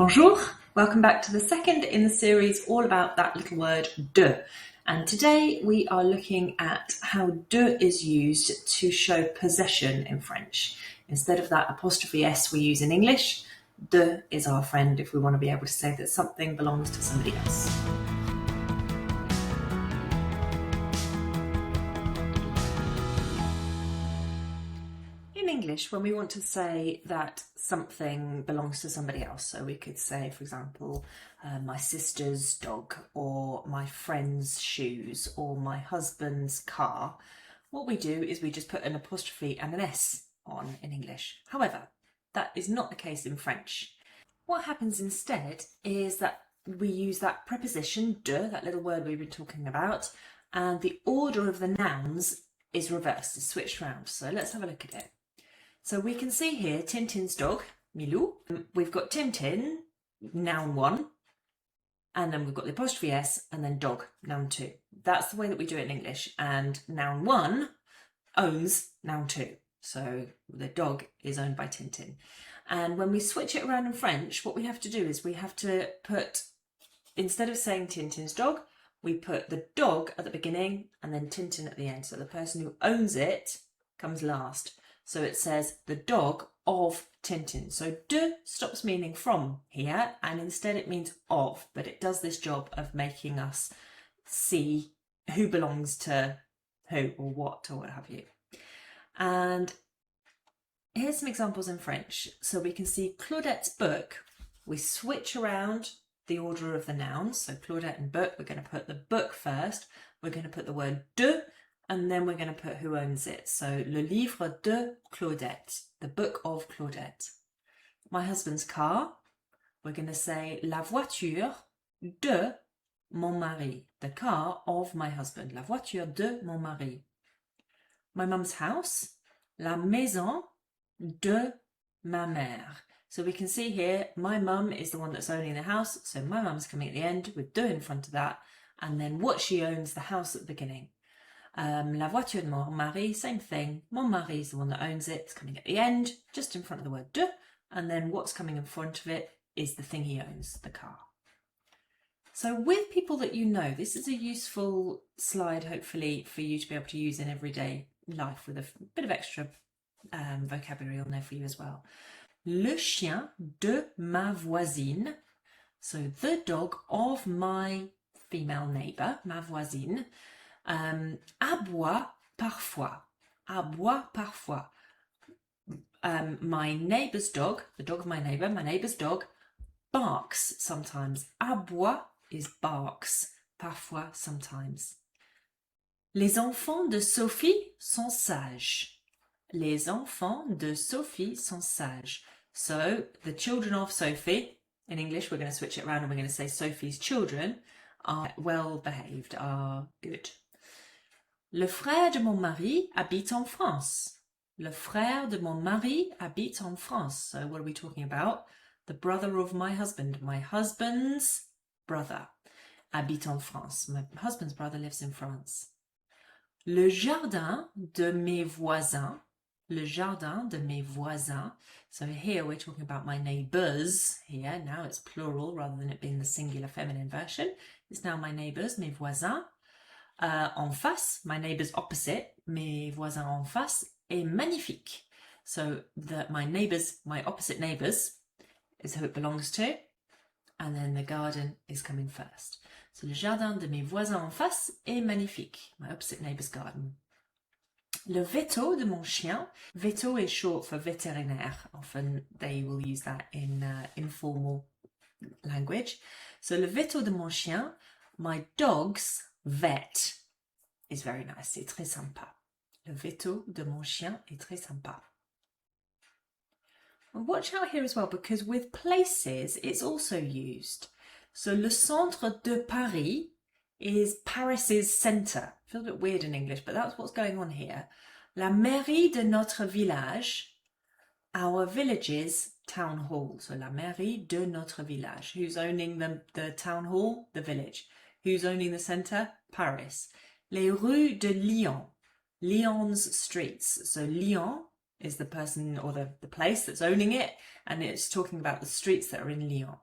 Bonjour, welcome back to the second in the series all about that little word de. And today we are looking at how de is used to show possession in French. Instead of that apostrophe S we use in English, de is our friend if we want to be able to say that something belongs to somebody else. In English, when we want to say that something belongs to somebody else, so we could say, for example, my sister's dog, or my friend's shoes, or my husband's car, what we do is we just put an apostrophe and an S on in English. However, that is not the case in French. What happens instead is that we use that preposition de, that little word we've been talking about, and the order of the nouns is reversed, is switched around. So let's have a look at it. So we can see here Tintin's dog, Milou. We've got Tintin, noun 1, and then we've got the apostrophe S, and then dog, noun 2. That's the way that we do it in English, and noun 1 owns noun 2. So the dog is owned by Tintin. And when we switch it around in French, what we have to do is we have to put, instead of saying Tintin's dog, we put the dog at the beginning and then Tintin at the end. So the person who owns it comes last. So it says the dog of Tintin. So de stops meaning from here and instead it means of, but it does this job of making us see who belongs to who or what or what have you. And here's some examples in French. So we can see Claudette's book. We switch around the order of the nouns. So Claudette and book, we're going to put the book first. We're going to put the word de, and then we're going to put who owns it. So le livre de Claudette, the book of Claudette. My husband's car, we're going to say la voiture de mon mari, the car of my husband, la voiture de mon mari. My mum's house, la maison de ma mère. So we can see here, my mum is the one that's owning the house, so my mum's coming at the end with de in front of that, and then what she owns, the house at the beginning. La voiture de mon mari, same thing. Mon mari is the one that owns it. It's coming at the end, just in front of the word de. And then what's coming in front of it is the thing he owns, the car. So with people that you know, this is a useful slide, hopefully, for you to be able to use in everyday life with a bit of extra vocabulary on there for you as well. Le chien de ma voisine. So the dog of my female neighbour, ma voisine. Aboie parfois. Aboie parfois. My neighbour's dog, the dog of my neighbour's dog, barks sometimes. Aboie is barks. Parfois, sometimes. Les enfants de Sophie sont sages. Les enfants de Sophie sont sages. So, the children of Sophie, in English we're going to switch it around and we're going to say Sophie's children are well behaved, are good. Le frère de mon mari habite en France. Le frère de mon mari habite en France. So what are we talking about? The brother of my husband's brother, habite en France. My husband's brother lives in France. Le jardin de mes voisins. Le jardin de mes voisins. So here we're talking about my neighbours here. Now it's plural rather than it being the singular feminine version. It's now my neighbours, mes voisins. En face, my neighbours opposite, mes voisins en face, est magnifique. So my opposite neighbours is who it belongs to. And then the garden is coming first. So le jardin de mes voisins en face est magnifique. My opposite neighbour's garden. Le veto de mon chien. Veto is short for vétérinaire. Often they will use that in informal language. So le veto de mon chien, my dog's vet, is very nice. C'est très sympa. Le veto de mon chien est très sympa. And watch out here as well, because with places it's also used. So le centre de Paris is Paris's centre. Feels a bit weird in English, but that's what's going on here. La mairie de notre village, our village's town hall. So la mairie de notre village. Who's owning the town hall? The village. Who's owning the centre? Paris. Les rues de Lyon. Lyon's streets. So Lyon is the person or the place that's owning it, and it's talking about the streets that are in Lyon.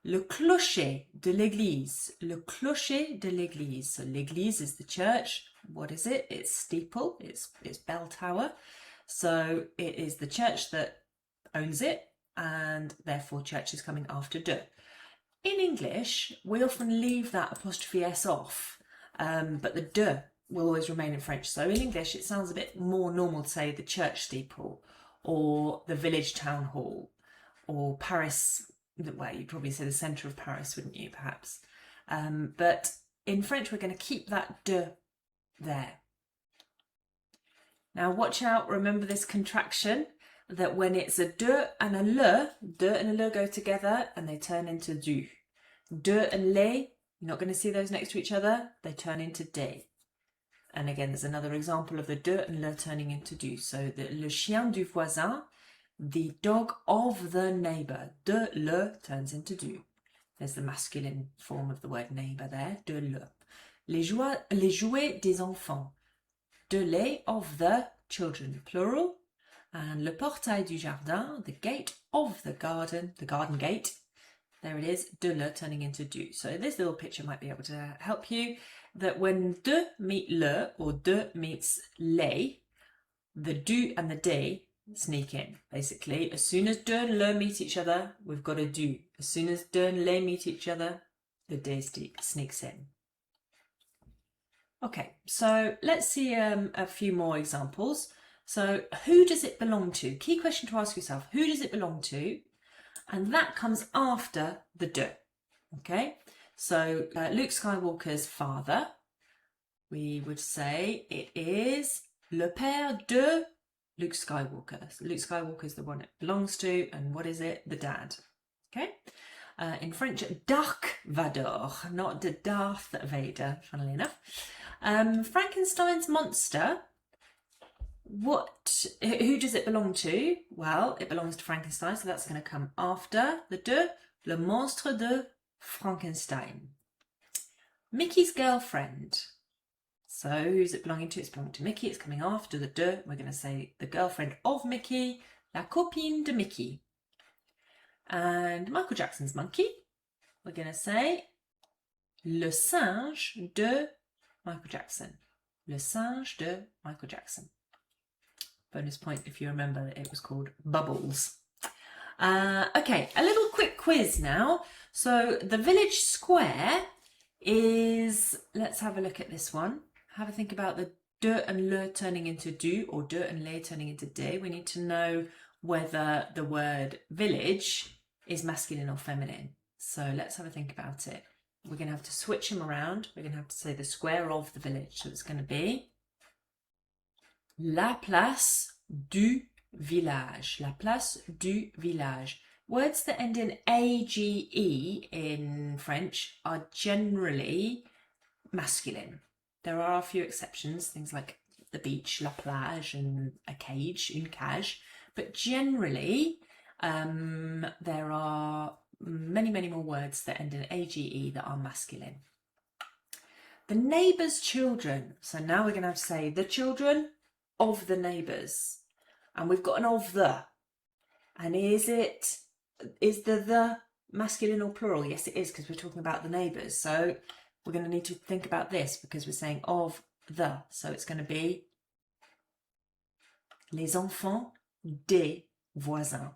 Le clocher de l'église. Le clocher de l'église. So l'église is the church. What is it? It's steeple. It's bell tower. So it is the church that owns it, and therefore church is coming after de. In English, we often leave that apostrophe s off, but the de will always remain in French. So in English, it sounds a bit more normal to say the church steeple, or the village town hall, or Paris. Well, you'd probably say the centre of Paris, wouldn't you, perhaps? But in French, we're going to keep that de there. Now watch out, remember this contraction, that when it's a de and a le go together and they turn into du. De and le, you're not going to see those next to each other, they turn into de. And again, there's another example of the de and le turning into du. So le chien du voisin, the dog of the neighbour. De le turns into du. There's the masculine form of the word neighbour there, de le. Les jouets des enfants. De les of the children, plural. And le portail du jardin, the gate of the garden gate. There it is, de le turning into du. So this little picture might be able to help you that when de meet le or de meets les, the du and the de sneak in. Basically, as soon as de and le meet each other, we've got a du. As soon as de and les meet each other, the de sneaks in. Okay, so let's see a few more examples. So who does it belong to? Key question to ask yourself, who does it belong to? And that comes after the de. Okay, so Luke Skywalker's father, we would say it is le père de Luke Skywalker. So Luke Skywalker is the one it belongs to, and what is it? The dad. Okay. In French, Dark Vador, not the Darth Vader, funnily enough. Frankenstein's monster, who does it belong to? Well, it belongs to Frankenstein, so that's going to come after the de, le monstre de Frankenstein. Mickey's girlfriend. So who's it belonging to? It's belonging to Mickey, it's coming after the de. We're going to say the girlfriend of Mickey, la copine de Mickey. And Michael Jackson's monkey, we're going to say le singe de Michael Jackson. Le singe de Michael Jackson. Bonus point if you remember that it was called Bubbles. Okay, a little quick quiz now. So the village square is, let's have a look at this one. Have a think about the de and le turning into du or de and le turning into de. We need to know whether the word village is masculine or feminine. So let's have a think about it. We're going to have to switch them around. We're going to have to say the square of the village. So it's going to be la place du village. La place du village. Words that end in age in French are generally masculine. There are a few exceptions, things like the beach, la plage, and a cage, une cage. But generally, there are many more words that end in age that are masculine. The neighbour's children. So now we're going to have to say the children of the neighbours. And we've got an of the. And is the masculine or plural? Yes, it is, because we're talking about the neighbours. So we're going to need to think about this because we're saying of the. So it's going to be les enfants des voisins.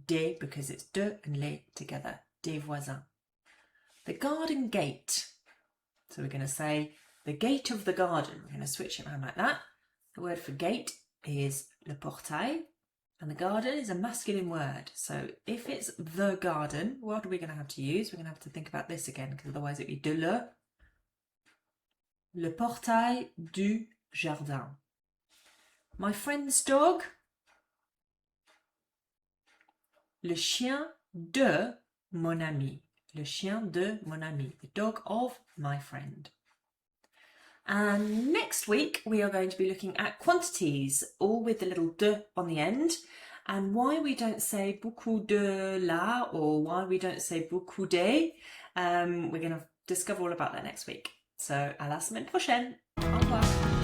Des because it's de and les together. Des voisins. The garden gate. So we're going to say the gate of the garden. We're going to switch it around like that. The word for gate is le portail. And the garden is a masculine word. So if it's the garden, what are we going to have to use? We're going to have to think about this again, because otherwise it'd be de le portail du jardin. My friend's dog, le chien de mon ami. Le chien de mon ami. The dog of my friend. And next week we are going to be looking at quantities, all with the little de on the end, and why we don't say beaucoup de la or why we don't say beaucoup de. We're going to discover all about that next week. So à la semaine prochaine. Au revoir.